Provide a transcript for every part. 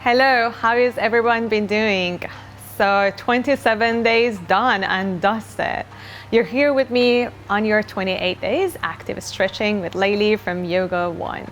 Hello, how is everyone been doing? So 27 days done and dusted. You're here with me on your 28 days active stretching with Layli from Yoga One.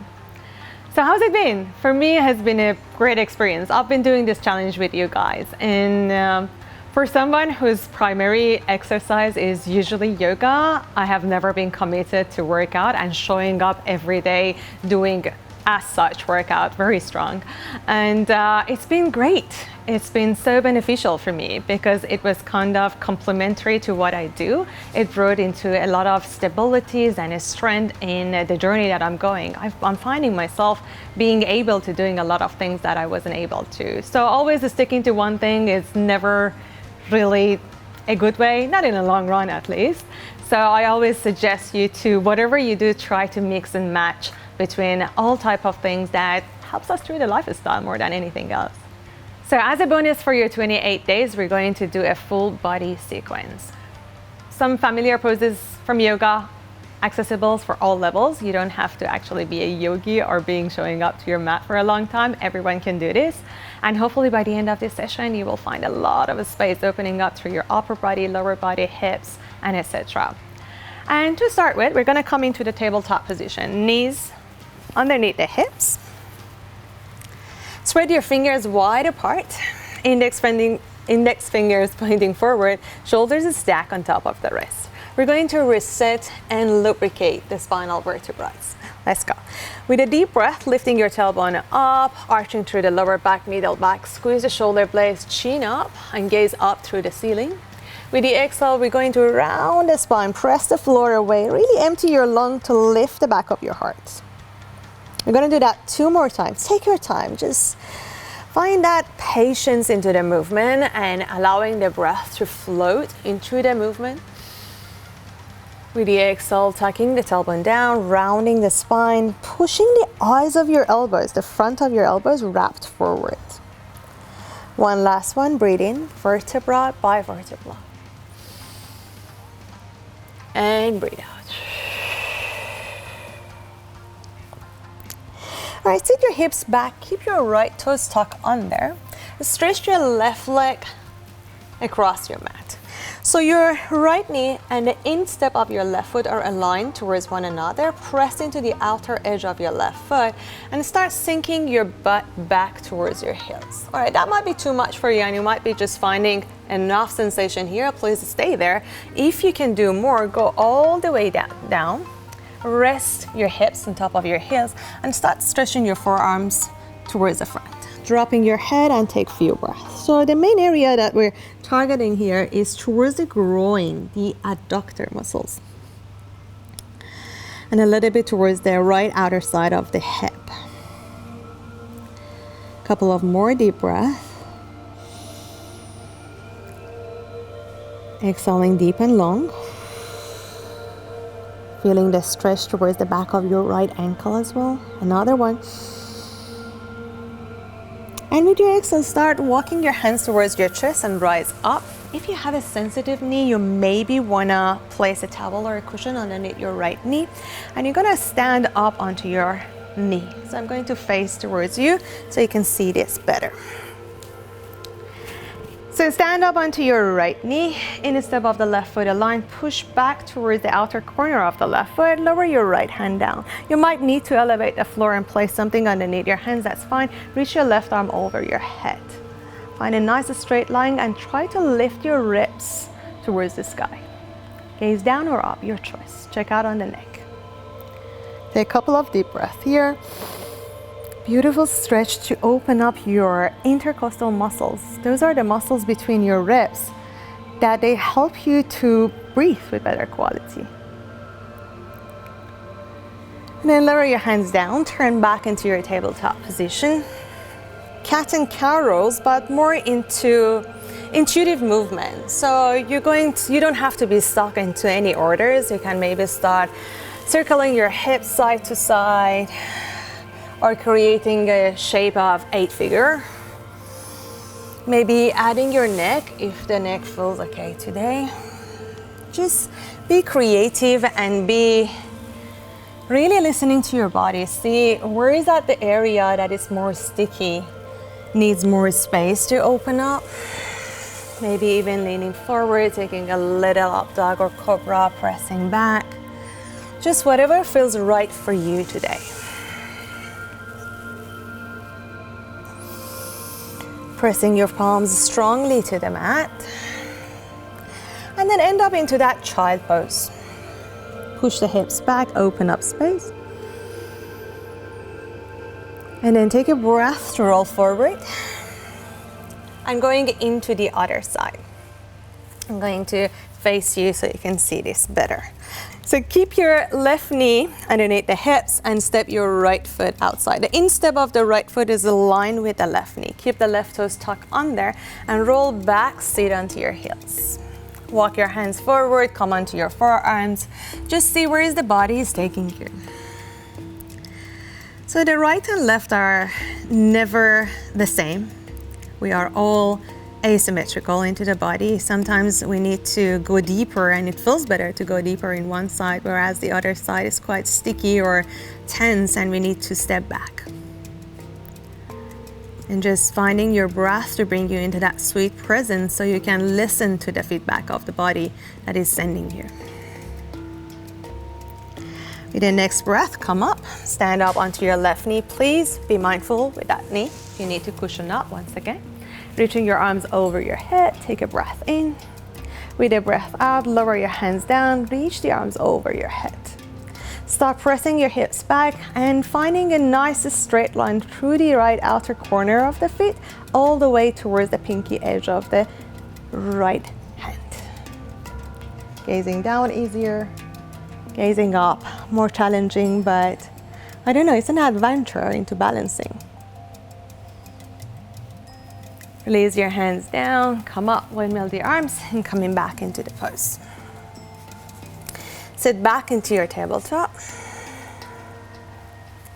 So how's it been? For me, it has been a great experience. I've been doing this challenge with you guys, and for someone whose primary exercise is usually yoga, I have never been committed to workout and showing up every day doing as such workout very strong, and it's been great. It's been so beneficial for me because it was kind of complementary to what I do. It brought into a lot of stabilities and a strength in the journey that I'm going. I'm finding myself being able to doing a lot of things that I wasn't able to. So always sticking to one thing is never really a good way, not in the long run at least. So I always suggest you to, whatever you do, try to mix and match between all type of things that helps us through the lifestyle more than anything else. So as a bonus for your 28 days, we're going to do a full body sequence. Some familiar poses from yoga, accessible for all levels. You don't have to actually be a yogi or showing up to your mat for a long time. Everyone can do this. And hopefully by the end of this session, you will find a lot of space opening up through your upper body, lower body, hips, and etc. And to start with, we're gonna come into the tabletop position. Knees underneath the hips. Spread your fingers wide apart. Index fingers pointing forward. Shoulders stack on top of the wrist. We're going to reset and lubricate the spinal vertebrae. Let's go. With a deep breath, lifting your tailbone up, arching through the lower back, middle back. Squeeze the shoulder blades, chin up, and gaze up through the ceiling. With the exhale, we're going to round the spine, press the floor away. Really empty your lung to lift the back of your heart. We're going to do that 2 more times. Take your time. Just find that patience into the movement and allowing the breath to float into the movement. With the exhale, tucking the tailbone down, rounding the spine, pushing the eyes of your elbows, the front of your elbows wrapped forward. One last one. Breathe in, vertebra by vertebra. And breathe out. All right, sit your hips back, keep your right toes tucked under. Stretch your left leg across your mat. So your right knee and the instep of your left foot are aligned towards one another. Press into the outer edge of your left foot and start sinking your butt back towards your heels. All right, that might be too much for you and you might be just finding enough sensation here. Please stay there. If you can do more, go all the way down. Rest your hips on top of your heels and start stretching your forearms towards the front. Dropping your head and take a few breaths. So the main area that we're targeting here is towards the groin, the adductor muscles. And a little bit towards the right outer side of the hip. A couple of more deep breaths. Exhaling deep and long. Feeling the stretch towards the back of your right ankle as well. Another one. And with your exhale, start walking your hands towards your chest and rise up. If you have a sensitive knee, you maybe wanna place a towel or a cushion underneath your right knee. And you're gonna stand up onto your knee. So I'm going to face towards you so you can see this better. So stand up onto your right knee, instep of the left foot aligned, push back towards the outer corner of the left foot, lower your right hand down. You might need to elevate the floor and place something underneath your hands, that's fine. Reach your left arm over your head. Find a nice straight line and try to lift your ribs towards the sky. Gaze down or up, your choice. Check out on the neck. Take a couple of deep breaths here. Beautiful stretch to open up your intercostal muscles. Those are the muscles between your ribs that they help you to breathe with better quality. And then lower your hands down, turn back into your tabletop position. Cat and cow rolls, but more into intuitive movement. So you don't have to be stuck into any orders. You can maybe start circling your hips side to side, or creating a shape of 8-figure. Maybe adding your neck if the neck feels okay today. Just be creative and be really listening to your body. See where is that the area that is more sticky needs more space to open up. Maybe even leaning forward, taking a little up dog or cobra, pressing back. Just whatever feels right for you today. Pressing your palms strongly to the mat. And then end up into that child pose. Push the hips back, open up space. And then take a breath to roll forward. I'm going into the other side. I'm going to face you so you can see this better. So keep your left knee underneath the hips and step your right foot outside. The instep of the right foot is aligned with the left knee. Keep the left toes tucked under and roll back, sit onto your heels. Walk your hands forward, come onto your forearms. Just see where is the body is taking you. So the right and left are never the same. We are all asymmetrical into the body. Sometimes we need to go deeper and it feels better to go deeper in one side, whereas the other side is quite sticky or tense and we need to step back. And just finding your breath to bring you into that sweet presence so you can listen to the feedback of the body that is sending you. With the next breath, come up, stand up onto your left knee. Please be mindful with that knee. You need to cushion up once again. Reaching your arms over your head, take a breath in. With a breath out, lower your hands down, reach the arms over your head. Start pressing your hips back and finding a nice straight line through the right outer corner of the feet, all the way towards the pinky edge of the right hand. Gazing down easier, gazing up more challenging, but I don't know, it's an adventure into balancing. Release your hands down, come up, windmill the arms, and coming back into the pose. Sit back into your tabletop.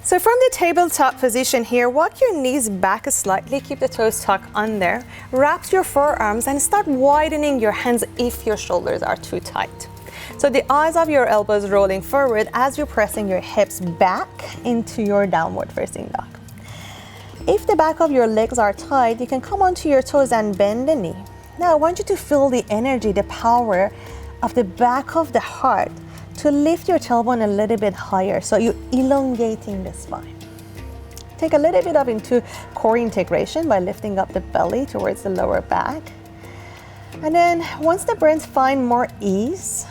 So from the tabletop position here, walk your knees back slightly, keep the toes tucked under, wrap your forearms and start widening your hands if your shoulders are too tight. So the eyes of your elbows rolling forward as you're pressing your hips back into your downward facing dog. If the back of your legs are tight, you can come onto your toes and bend the knee. Now I want you to feel the energy, the power of the back of the heart to lift your tailbone a little bit higher, so you're elongating the spine. Take a little bit of into core integration by lifting up the belly towards the lower back. And then once the brains find more ease,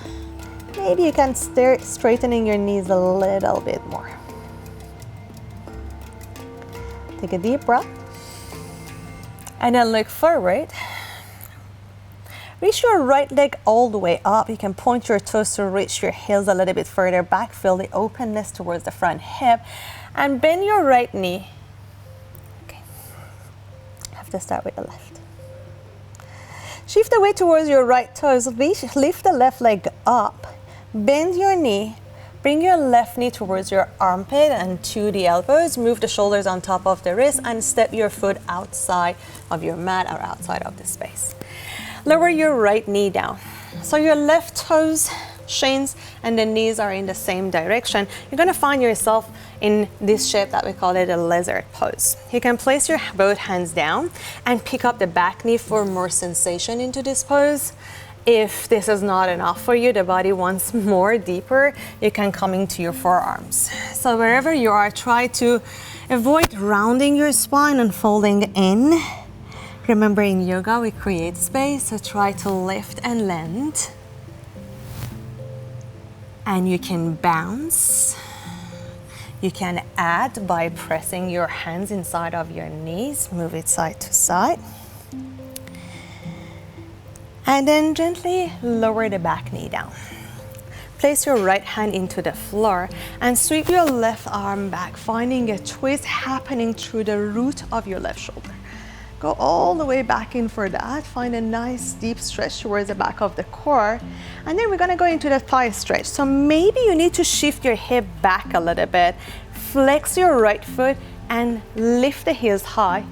maybe you can start straightening your knees a little bit more. Take a deep breath. And then look forward. Reach your right leg all the way up. You can point your toes to reach your heels a little bit further back. Feel the openness towards the front hip. And bend your right knee. Okay. Have to start with the left. Shift the weight towards your right toes. Lift the left leg up. Bend your knee. Bring your left knee towards your armpit and to the elbows. Move the shoulders on top of the wrist and step your foot outside of your mat or outside of the space. Lower your right knee down. So your left toes, shins, and the knees are in the same direction. You're gonna find yourself in this shape that we call it a lizard pose. You can place your both hands down and pick up the back knee for more sensation into this pose. If this is not enough for you, the body wants more deeper, you can come into your forearms. So wherever you are, try to avoid rounding your spine and folding in. Remember, in yoga, we create space, so try to lift and land. And you can bounce. You can add by pressing your hands inside of your knees, move it side to side. And then gently lower the back knee down. Place your right hand into the floor and sweep your left arm back, finding a twist happening through the root of your left shoulder. Go all the way back in for that. Find a nice deep stretch towards the back of the core. And then we're gonna go into the thigh stretch. So maybe you need to shift your hip back a little bit. Flex your right foot and lift the heels high.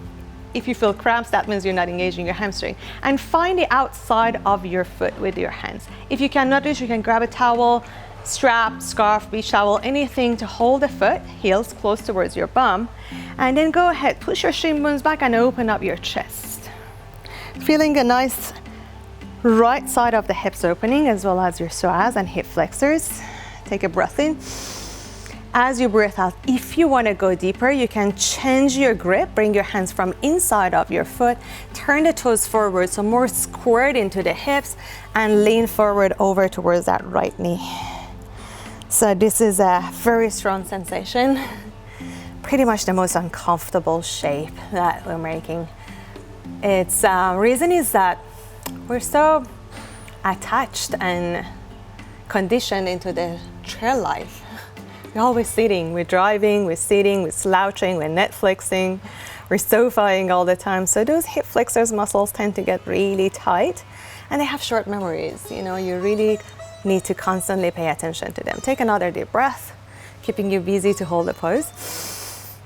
If you feel cramps, that means you're not engaging your hamstring. And find the outside of your foot with your hands. If you cannot reach, you can grab a towel strap, scarf, beach towel, anything to hold the foot, heels close towards your bum. And then go ahead, push your shin bones back and open up your chest. Feeling a nice right side of the hips opening as well as your psoas and hip flexors. Take a breath in. As you breathe out, if you want to go deeper, you can change your grip, bring your hands from inside of your foot, turn the toes forward, so more squared into the hips, and lean forward over towards that right knee. So this is a very strong sensation, pretty much the most uncomfortable shape that we're making. Its reason is that we're so attached and conditioned into the trail life. We're always sitting, we're driving, we're sitting, we're slouching, we're Netflixing, we're sofaing all the time. So those hip flexors muscles tend to get really tight and they have short memories. You know, you really need to constantly pay attention to them. Take another deep breath, keeping you busy to hold the pose.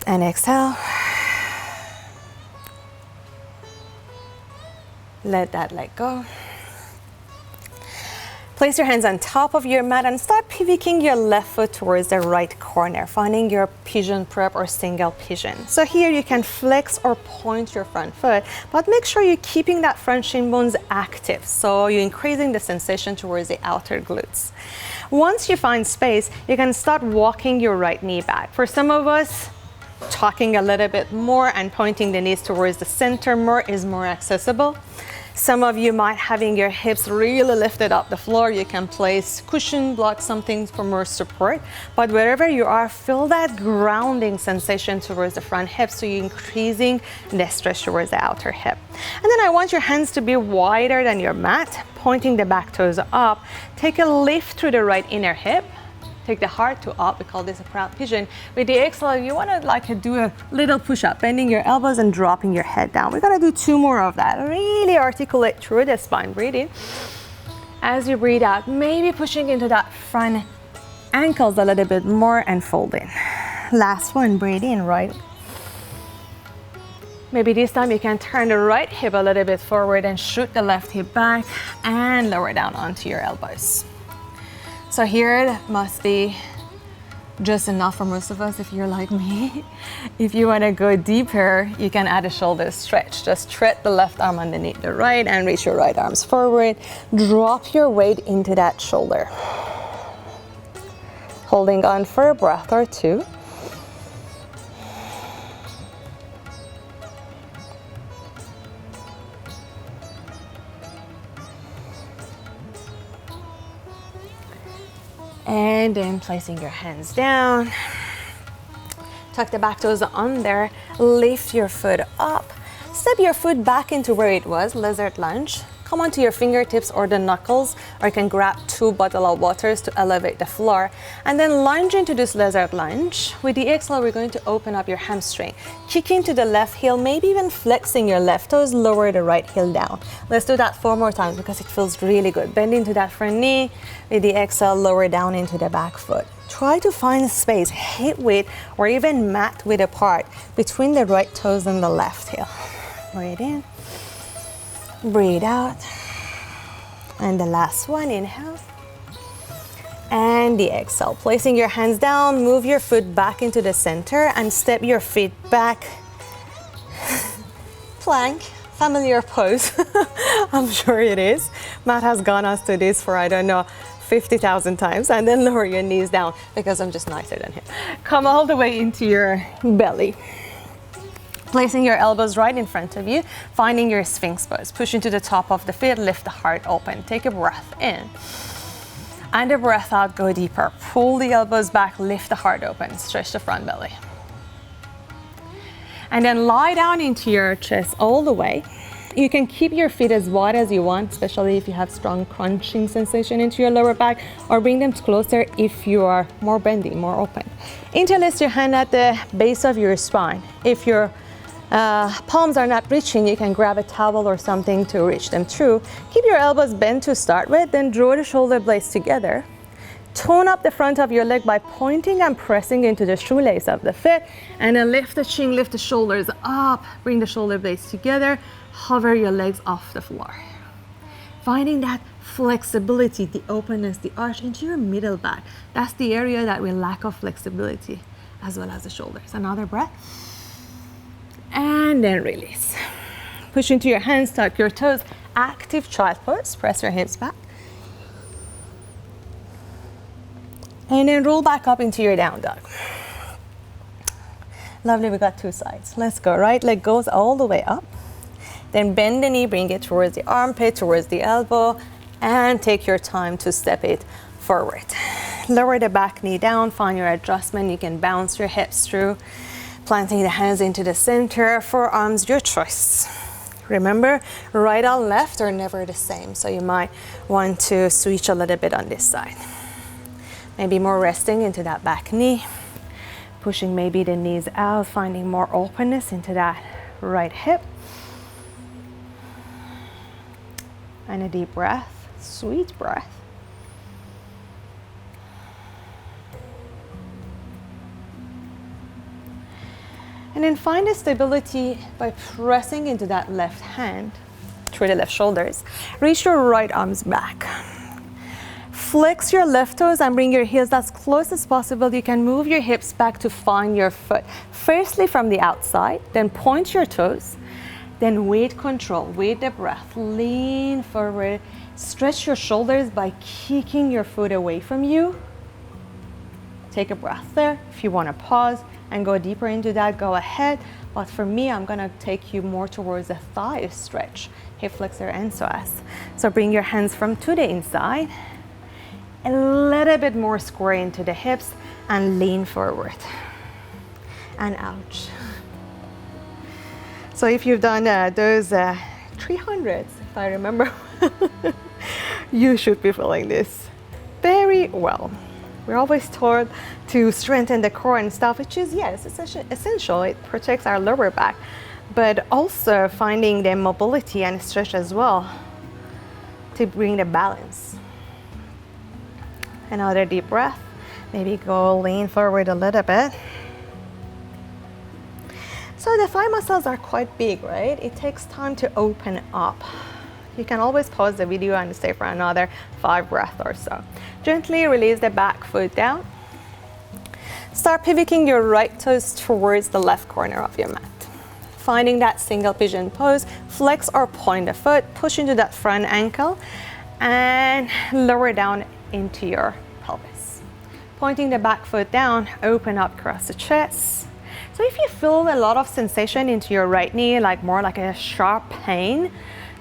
And exhale. Let that leg go. Place your hands on top of your mat and start pivoting your left foot towards the right corner, finding your pigeon prep or single pigeon. So here you can flex or point your front foot, but make sure you're keeping that front shin bones active. So you're increasing the sensation towards the outer glutes. Once you find space, you can start walking your right knee back. For some of us, talking a little bit more and pointing the knees towards the center more is more accessible. Some of you might having your hips really lifted up the floor. You can place cushion, block something for more support. But wherever you are, feel that grounding sensation towards the front hip, so you're increasing the stretch towards the outer hip. And then I want your hands to be wider than your mat, pointing the back toes up. Take a lift through the right inner hip. Take the heart to up, we call this a proud pigeon. With the exhale, you want to do a little push-up, bending your elbows and dropping your head down. We're gonna do 2 more of that. Really articulate through the spine. Breathe in. As you breathe out, maybe pushing into that front ankles a little bit more and fold in. Last one, breathe in, right. Maybe this time you can turn the right hip a little bit forward and shoot the left hip back and lower down onto your elbows. So here it must be just enough for most of us if you're like me. If you want to go deeper, you can add a shoulder stretch. Just thread the left arm underneath the right and reach your right arms forward. Drop your weight into that shoulder. Holding on for a breath or 2. And then placing your hands down, tuck the back toes under, lift your foot up, step your foot back into where it was, lizard lunge. Come onto your fingertips or the knuckles, or you can grab 2 bottles of waters to elevate the floor. And then lunge into this lizard lunge. With the exhale, we're going to open up your hamstring. Kick into the left heel, maybe even flexing your left toes, lower the right heel down. Let's do that 4 more times because it feels really good. Bend into that front knee. With the exhale, lower down into the back foot. Try to find space, hip width, or even mat width apart between the right toes and the left heel. Breathe in. Breathe out. And the last one, inhale. And the exhale. Placing your hands down, move your foot back into the center and step your feet back. Plank, familiar pose. I'm sure it is. Matt has gone us to this for, I don't know, 50,000 times. And then lower your knees down because I'm just nicer than him. Come all the way into your belly. Placing your elbows right in front of you, finding your Sphinx pose. Push into the top of the feet, lift the heart open. Take a breath in. And a breath out, go deeper. Pull the elbows back, lift the heart open. Stretch the front belly. And then lie down into your chest all the way. You can keep your feet as wide as you want, especially if you have strong crunching sensation into your lower back, or bring them closer if you are more bendy, more open. Interlace your hand at the base of your spine. If your palms are not reaching, you can grab a towel or something to reach them through. Keep your elbows bent to start with, then draw the shoulder blades together. Tone up the front of your leg by pointing and pressing into the shoelace of the foot, and then lift the chin, lift the shoulders up, bring the shoulder blades together, hover your legs off the floor. Finding that flexibility, the openness, the arch into your middle back. That's the area that we lack of flexibility, as well as the shoulders. Another breath. And then release. Push into your hands, tuck your toes. Active child pose. Press your hips back. And then roll back up into your down dog. Lovely, we got two sides. Let's go. Right leg goes all the way up. Then bend the knee, bring it towards the armpit, towards the elbow, and take your time to step it forward. Lower the back knee down, find your adjustment. You can bounce your hips through, planting the hands into the center, forearms, your choice. Remember, right and left are never the same, so you might want to switch a little bit on this side. Maybe more resting into that back knee, pushing maybe the knees out, finding more openness into that right hip. And a deep breath, sweet breath. And then find the stability by pressing into that left hand through the left shoulders. Reach your right arms back. Flex your left toes and bring your heels as close as possible. You can move your hips back to find your foot. Firstly from the outside, then point your toes, then weight control, weight the breath, lean forward. Stretch your shoulders by kicking your foot away from you. Take a breath there. If you want to pause and go deeper into that, go ahead. But for me, I'm gonna take you more towards a thigh stretch, hip flexor and psoas. So bring your hands from to the inside. A little bit more square into the hips and lean forward. And ouch. So if you've done those 300s, if I remember, you should be feeling this very well. We're always told to strengthen the core and stuff, which is, yes, it's essential. It protects our lower back, but also finding the mobility and stretch as well to bring the balance. Another deep breath. Maybe go lean forward a little bit. So the thigh muscles are quite big, right? It takes time to open up. You can always pause the video and stay for another 5 breaths or so. Gently release the back foot down. Start pivoting your right toes towards the left corner of your mat. Finding that single pigeon pose, flex or point the foot, push into that front ankle, and lower down into your pelvis. Pointing the back foot down, open up across the chest. So if you feel a lot of sensation into your right knee, like more like a sharp pain,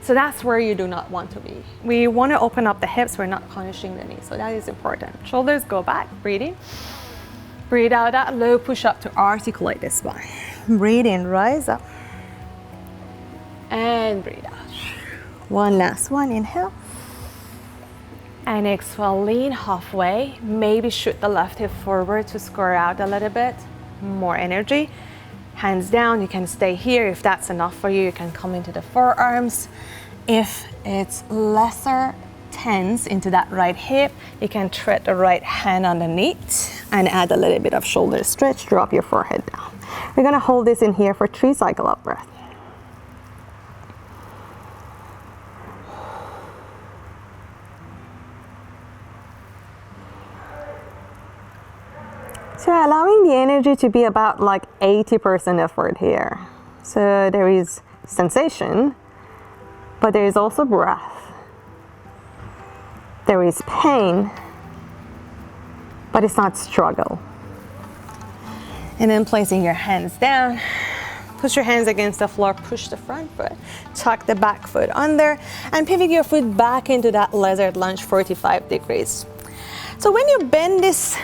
so that's where you do not want to be. We want to open up the hips, we're not punishing the knee, so that is important. Shoulders go back, breathe in. Breathe out that low push up to articulate the spine. Breathe in, rise up. And breathe out. One last one, inhale. And exhale, lean halfway. Maybe shoot the left hip forward to square out a little bit. More energy. Hands down, you can stay here. If that's enough for you, you can come into the forearms. If it's lesser tense into that right hip, you can tread the right hand underneath and add a little bit of shoulder stretch. Drop your forehead down. We're gonna hold this in here for 3 cycles of breath. So allowing the energy to be about like 80% effort here. So there is sensation, but there is also breath. There is pain, but it's not struggle. And then placing your hands down, push your hands against the floor, push the front foot, tuck the back foot under, and pivot your foot back into that lizard lunge 45 degrees. So when you bend this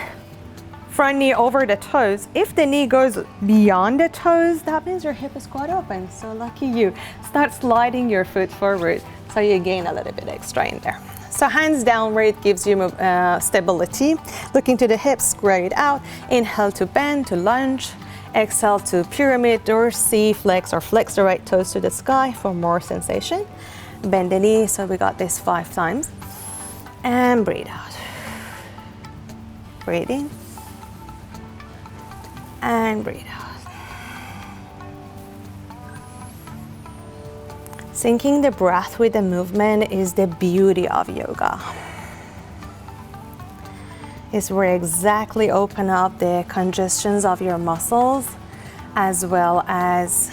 front knee over the toes, if the knee goes beyond the toes, that means your hip is quite open. So lucky you. Start sliding your foot forward so you gain a little bit extra in there. So hands down where it gives you stability. Looking to the hips, square it out. Inhale to bend, to lunge. Exhale to pyramid or C flex, or flex the right toes to the sky for more sensation. Bend the knee, so we got this 5 times. And breathe out. Breathe in. And breathe out. Syncing the breath with the movement is the beauty of yoga. It's where you exactly open up the congestions of your muscles, as well as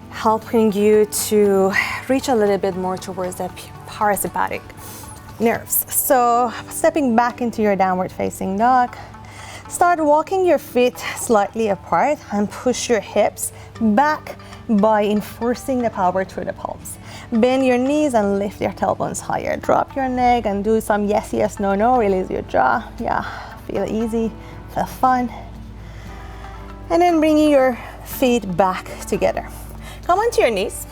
helping you to reach a little bit more towards the parasympathetic nerves. So stepping back into your downward facing dog, start walking your feet slightly apart and push your hips back by enforcing the power through the palms. Bend your knees and lift your tailbones higher. Drop your neck and do some yes, yes, no, no. Release your jaw. Yeah, feel easy, feel fun. And then bringing your feet back together. Come onto your knees,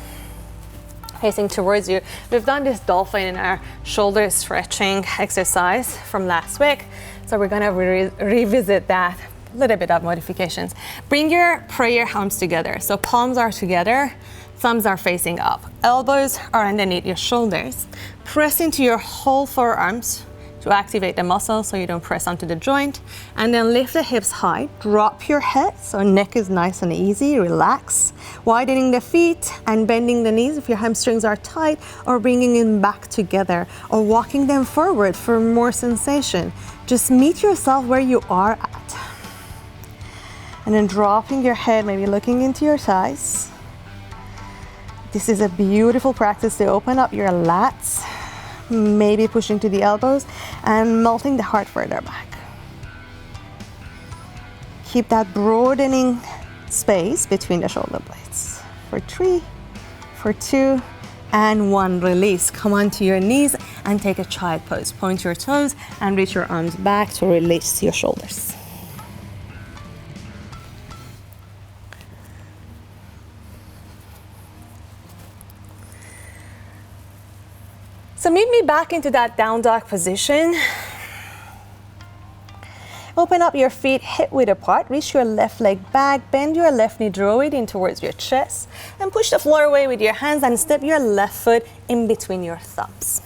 facing towards you. We've done this dolphin in our shoulder stretching exercise from last week. So we're gonna revisit that. A little bit of modifications. Bring your prayer arms together. So palms are together, thumbs are facing up. Elbows are underneath your shoulders. Press into your whole forearms to activate the muscle so you don't press onto the joint. And then lift the hips high, drop your head so neck is nice and easy, relax. Widening the feet and bending the knees if your hamstrings are tight, or bringing them back together, or walking them forward for more sensation. Just meet yourself where you are at. And then dropping your head, maybe looking into your thighs. This is a beautiful practice to open up your lats, maybe pushing to the elbows and melting the heart further back. Keep that broadening space between the shoulder blades. For 3, for 2, and 1, release. Come onto your knees and take a child pose. Point your toes and reach your arms back to release your shoulders. So meet me back into that down dog position. Open up your feet hip width apart, reach your left leg back, bend your left knee, draw it in towards your chest, and push the floor away with your hands and step your left foot in between your thumbs.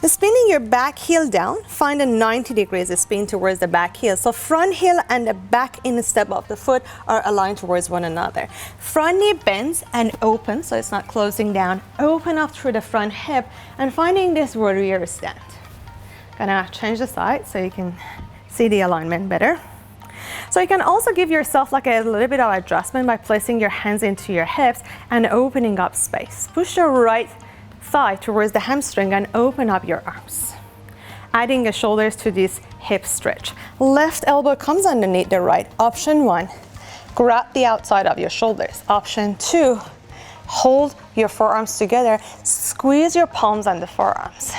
Spinning your back heel down, find a 90 degrees spin towards the back heel. So front heel and the back instep of the foot are aligned towards one another. Front knee bends and opens, so it's not closing down. Open up through the front hip and finding this warrior stand. Gonna change the side so you can see the alignment better. So you can also give yourself like a little bit of adjustment by placing your hands into your hips and opening up space. Push your right thigh towards the hamstring and open up your arms. Adding the shoulders to this hip stretch. Left elbow comes underneath the right. Option 1, grab the outside of your shoulders. Option 2, hold your forearms together. Squeeze your palms on the forearms.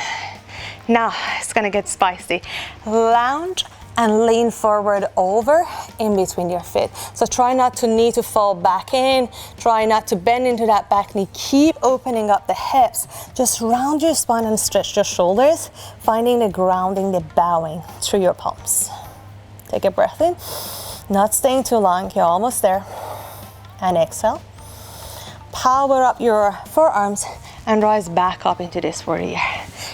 Now it's gonna get spicy. Lounge and lean forward over in between your feet. So try not to need to fall back in. Try not to bend into that back knee. Keep opening up the hips. Just round your spine and stretch your shoulders, finding the grounding, the bowing through your palms. Take a breath in, not staying too long, you're almost there. And exhale. Power up your forearms and rise back up into this warrior.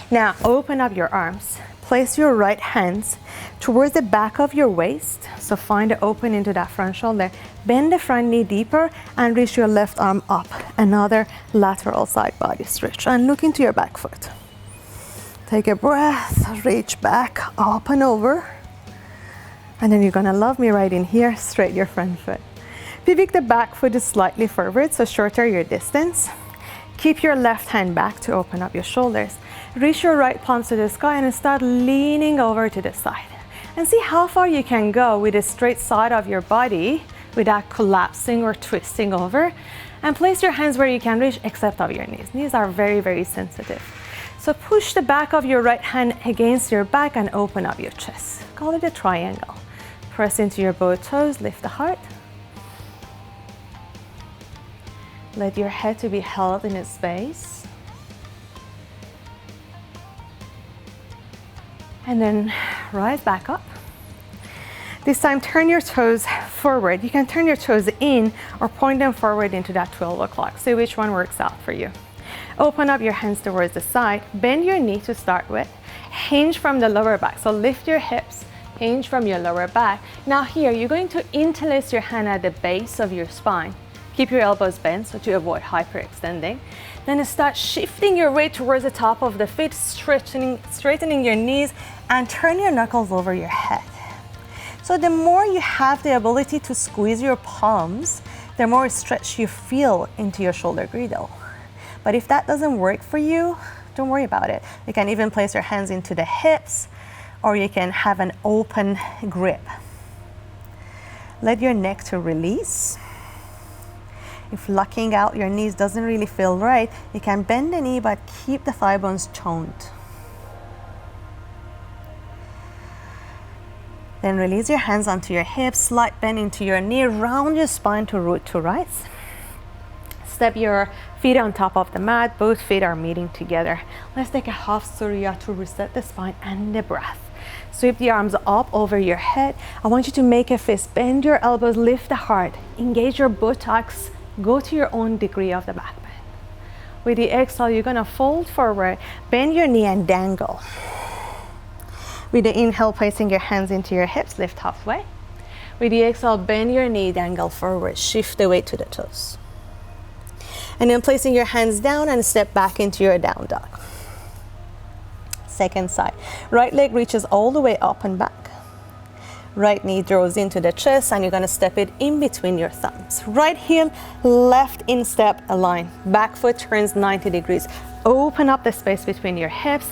Now open up your arms. Place your right hands towards the back of your waist. So find the open into that front shoulder. Bend the front knee deeper and reach your left arm up. Another lateral side body stretch. And look into your back foot. Take a breath, reach back, up and over. And then you're gonna love me right in here, straight your front foot. Pivot the back foot is slightly forward, so shorter your distance. Keep your left hand back to open up your shoulders. Reach your right palms to the sky and start leaning over to the side. And see how far you can go with the straight side of your body without collapsing or twisting over. And place your hands where you can reach except of your knees. Knees are very, very sensitive. So push the back of your right hand against your back and open up your chest. Call it a triangle. Press into your both toes, lift the heart. Let your head to be held in its space. And then rise back up. This time turn your toes forward. You can turn your toes in or point them forward into that 12 o'clock. See which one works out for you. Open up your hands towards the side. Bend your knee to start with. Hinge from the lower back. So lift your hips, hinge from your lower back. Now here, you're going to interlace your hand at the base of your spine. Keep your elbows bent so to avoid hyperextending. Then start shifting your weight towards the top of the feet, straightening your knees, and turn your knuckles over your head. So the more you have the ability to squeeze your palms, the more stretch you feel into your shoulder girdle. But if that doesn't work for you, don't worry about it. You can even place your hands into the hips, or you can have an open grip. Let your neck to release. If locking out your knees doesn't really feel right, you can bend the knee but keep the thigh bones toned. Then release your hands onto your hips, slight bend into your knee, round your spine to root to rise. Step your feet on top of the mat, both feet are meeting together. Let's take a half surya to reset the spine and the breath. Sweep the arms up over your head. I want you to make a fist, bend your elbows, lift the heart, engage your buttocks, go to your own degree of the back bend. With the exhale, you're gonna fold forward, bend your knee and dangle. With the inhale, placing your hands into your hips, lift halfway. With the exhale, bend your knee, dangle forward, shift the weight to the toes. And then placing your hands down and step back into your down dog. Second side. Right leg reaches all the way up and back. Right knee draws into the chest and you're gonna step it in between your thumbs. Right heel, left instep, align. Back foot turns 90 degrees. Open up the space between your hips.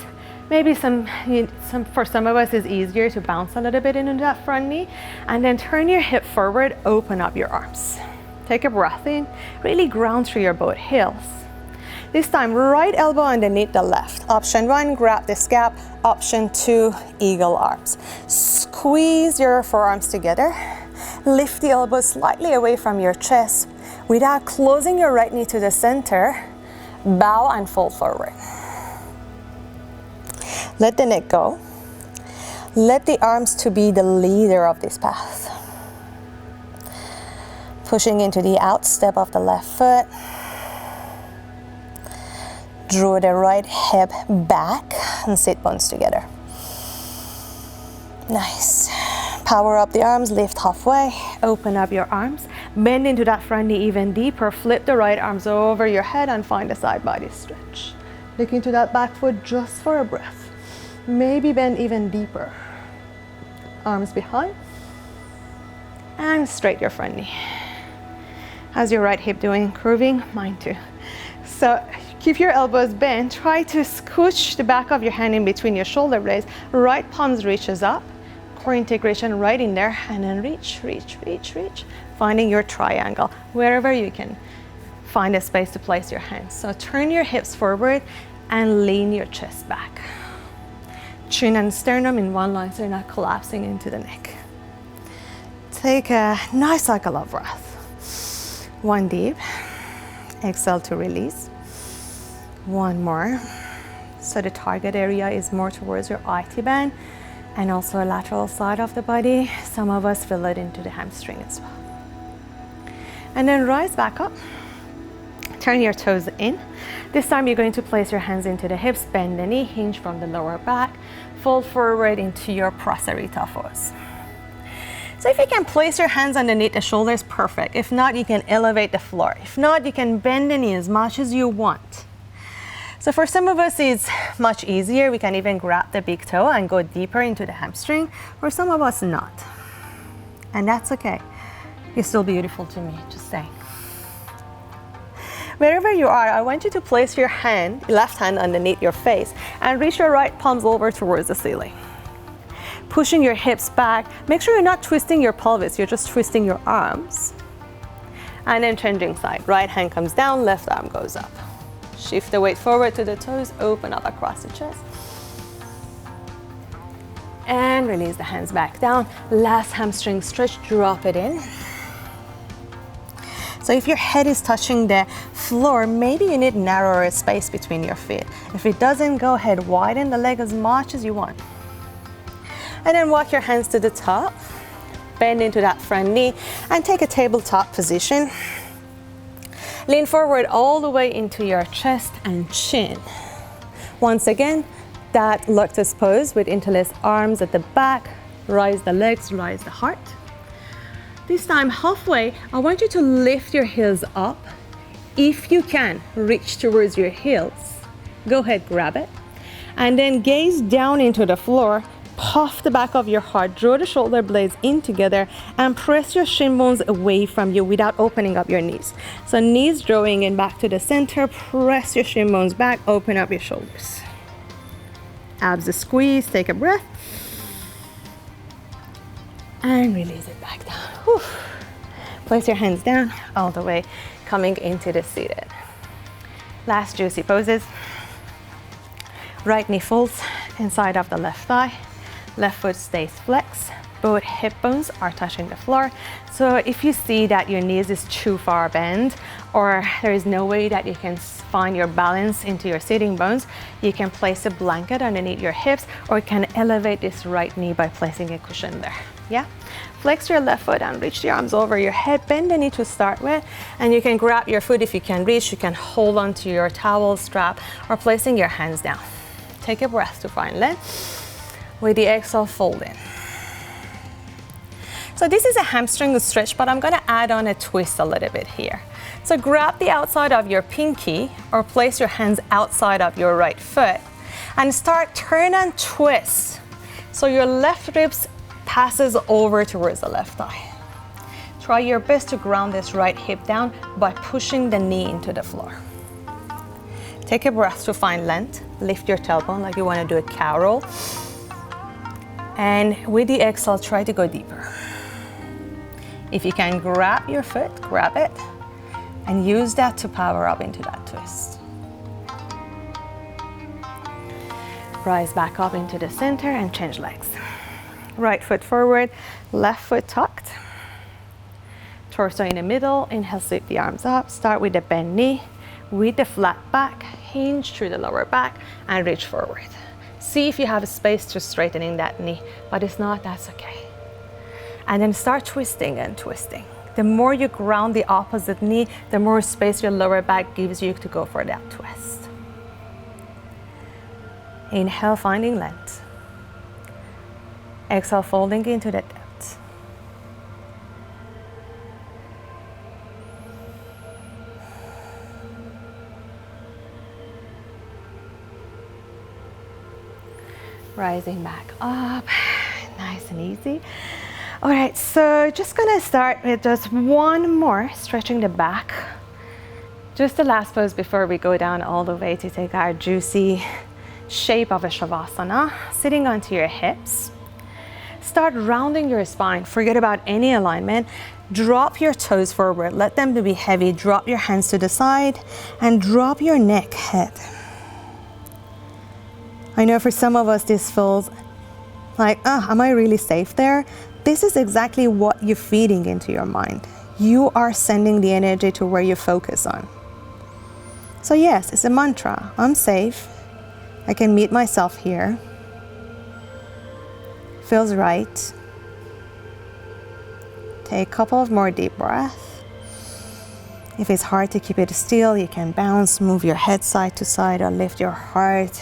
Maybe for some of us it's easier to bounce a little bit into that front knee, and then turn your hip forward, open up your arms. Take a breath in, really ground through your both heels. This time, right elbow underneath the left. Option 1, grab the scap. Option 2, eagle arms. Squeeze your forearms together. Lift the elbows slightly away from your chest. Without closing your right knee to the center, bow and fold forward. Let the neck go. Let the arms to be the leader of this path. Pushing into the out step of the left foot. Draw the right hip back and sit bones together. Nice. Power up the arms, lift halfway. Open up your arms. Bend into that front knee even deeper. Flip the right arms over your head and find a side body stretch. Look into that back foot just for a breath. Maybe bend even deeper. Arms behind. And straight your front knee. How's your right hip doing? Curving? Mine too. So keep your elbows bent. Try to scooch the back of your hand in between your shoulder blades. Right palms reaches up. Core integration right in there. And then reach, reach, reach, reach. Finding your triangle. Wherever you can find a space to place your hands. So turn your hips forward and lean your chest back. Chin and sternum in one line so you're not collapsing into the neck. Take a nice cycle of breath. One deep. Exhale to release. One more. So the target area is more towards your IT band and also a lateral side of the body. Some of us feel it into the hamstring as well. And then rise back up. Turn your toes in. This time you're going to place your hands into the hips, bend the knee, hinge from the lower back, fold forward into your prasarita pose. So if you can place your hands underneath the shoulders, perfect. If not, you can elevate the floor. If not, you can bend the knee as much as you want. So for some of us, it's much easier. We can even grab the big toe and go deeper into the hamstring. For some of us, not. And that's okay. You're still beautiful to me, just saying. Wherever you are, I want you to place your left hand underneath your face and reach your right palms over towards the ceiling. Pushing your hips back. Make sure you're not twisting your pelvis, you're just twisting your arms. And then changing side. Right hand comes down, left arm goes up. Shift the weight forward to the toes, open up across the chest. And release the hands back down. Last hamstring stretch, drop it in. So if your head is touching the floor, maybe you need narrower space between your feet. If it doesn't, go ahead, widen the leg as much as you want. And then walk your hands to the top, bend into that front knee, and take a tabletop position. Lean forward all the way into your chest and chin. Once again, that lotus pose with interlaced arms at the back. Rise the legs, rise the heart. This time halfway, I want you to lift your heels up. If you can, reach towards your heels. Go ahead, grab it. And then gaze down into the floor. Puff the back of your heart, draw the shoulder blades in together, and press your shin bones away from you without opening up your knees. So knees drawing in back to the center, press your shin bones back, open up your shoulders. Abs a squeeze, take a breath. And release it back down. Whew. Place your hands down all the way, coming into the seated. Last juicy poses. Right knee folds inside of the left thigh. Left foot stays flexed. Both hip bones are touching the floor. So if you see that your knees is too far bent, or there is no way that you can find your balance into your sitting bones, you can place a blanket underneath your hips, or you can elevate this right knee by placing a cushion there. Yeah? Flex your left foot and reach the arms over your head. Bend the knee to start with, and you can grab your foot if you can reach. You can hold onto your towel strap or placing your hands down. Take a breath to find length. With the exhale, fold in. So this is a hamstring stretch, but I'm gonna add on a twist a little bit here. So grab the outside of your pinky or place your hands outside of your right foot and start turn and twist. So your left ribs passes over towards the left thigh. Try your best to ground this right hip down by pushing the knee into the floor. Take a breath to find length. Lift your tailbone like you wanna do a cow roll. And with the exhale, try to go deeper. If you can grab your foot, grab it, and use that to power up into that twist. Rise back up into the center and change legs. Right foot forward, left foot tucked. Torso in the middle, inhale, sweep the arms up. Start with the bent knee, with the flat back, hinge through the lower back, and reach forward. See if you have a space to straightening that knee, but if not, that's okay. And then start twisting and twisting. The more you ground the opposite knee, the more space your lower back gives you to go for that twist. Inhale, finding length. Exhale, folding into the depth. Rising back up, nice and easy. All right, so just gonna start with just one more, stretching the back. Just the last pose before we go down all the way to take our juicy shape of a Shavasana, sitting onto your hips. Start rounding your spine, forget about any alignment. Drop your toes forward, let them be heavy. Drop your hands to the side and drop your neck, head. I know for some of us this feels like, am I really safe there? This is exactly what you're feeding into your mind. You are sending the energy to where you focus on. So yes, it's a mantra. I'm safe. I can meet myself here. Feels right. Take a couple of more deep breaths. If it's hard to keep it still, you can bounce, move your head side to side, or lift your heart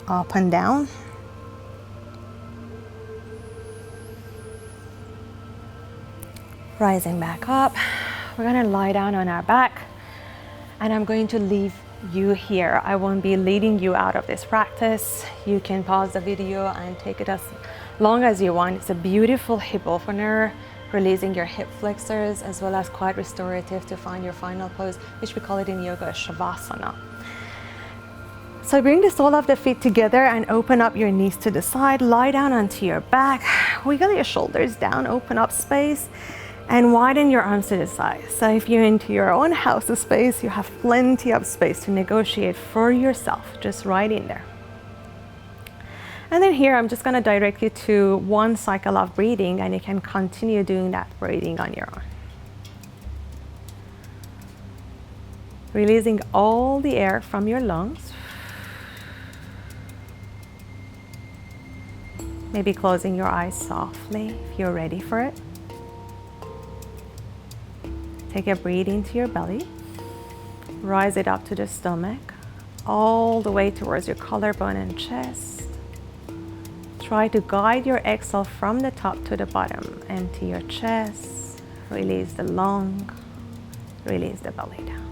up and down. Rising back up, we're gonna lie down on our back, and I'm going to leave you here. I won't be leading you out of this practice. You can pause the video and take it as long as you want. It's a beautiful hip opener, releasing your hip flexors, as well as quite restorative to find your final pose, which we call it in yoga Shavasana. So bring the sole of the feet together and open up your knees to the side. Lie down onto your back. Wiggle your shoulders down, open up space, and widen your arms to the side. So if you're into your own house space, you have plenty of space to negotiate for yourself, just right in there. And then here, I'm just gonna direct you to one cycle of breathing, and you can continue doing that breathing on your own. Releasing all the air from your lungs. Maybe closing your eyes softly if you're ready for it. Take a breath into your belly. Rise it up to the stomach, all the way towards your collarbone and chest. Try to guide your exhale from the top to the bottom. Empty your chest, release the lung, release the belly down.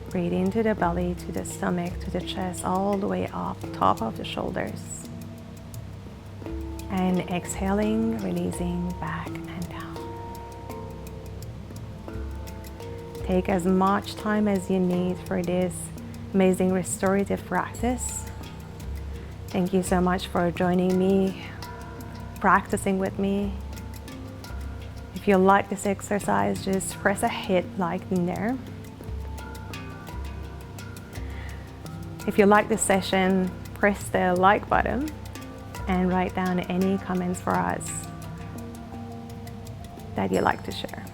Breathe into the belly, to the stomach, to the chest, all the way up, top of the shoulders. And exhaling, releasing back and down. Take as much time as you need for this amazing restorative practice. Thank you so much for joining me, practicing with me. If you like this exercise, just press a hit like in there. If you like this session, press the like button and write down any comments for us that you'd like to share.